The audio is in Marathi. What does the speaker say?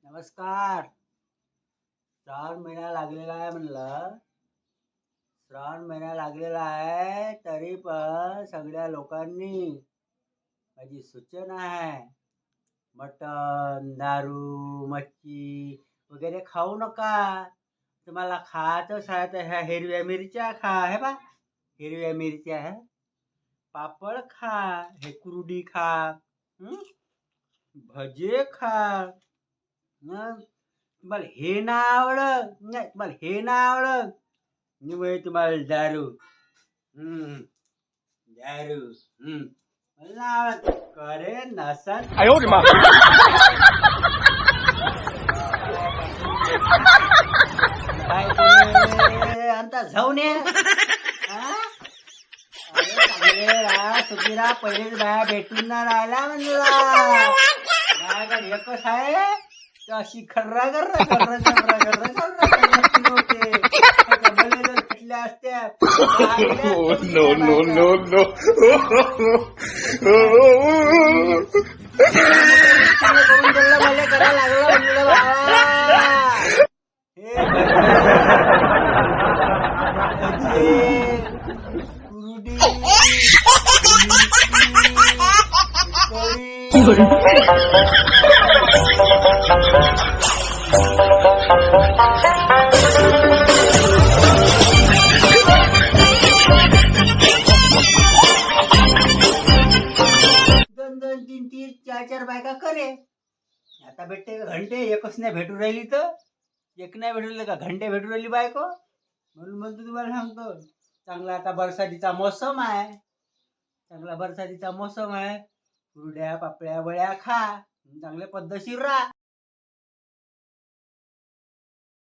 नमस्कार. श्रावण महिना लागलेला आहे म्हणलं. श्रावण महिना लागलेला आहे तरी पण सगळ्या लोकांनी माझी सूचना आहे, मटण, दारू, मच्छी वगैरे खाऊ नका. तुम्हाला खायचंच आहे तर ह्या हिरव्या मिरच्या खा. हे बा, हिरव्या मिरच्या आहे, पापड खा, हे कुरडी खा, भजे खा. मग तुम्हाला हे ना आवडत नाही, तुम्हाला हे ना आवडत निवळ तुम्हाला दारू. दारू मला नाही आवडत. करे नसन काय तुम्ही आता जाऊन ये. सुखीरा पहिलेच बाया भेटून ना राहिला म्हणला. माझ्याकडे एकच आहे, अशी खर्रा गर्रा खर्रा खर्रा खर्रा खर्रा होते. कुठल्या असत्या No, no, no, no. करून दिलं मला करा लागलं म्हणलं बाबा. हे कुरुडी दोन दोन तीन तीन चार चार बायका करे. आता भेटते का घंटे? एकच नाही भेटू राहिली तर एक नाही भेटू राहिली का घंटे भेटू राहिली बायको. म्हणून म्हणतो तुम्हाला सांगतो, चांगला आता बरसातीचा मोसम आहे, चांगला बरसातीचा मोसम आहे. कुरड्या पापड्या बळ्या खा, चांगल्या पद्धतशीर राहा.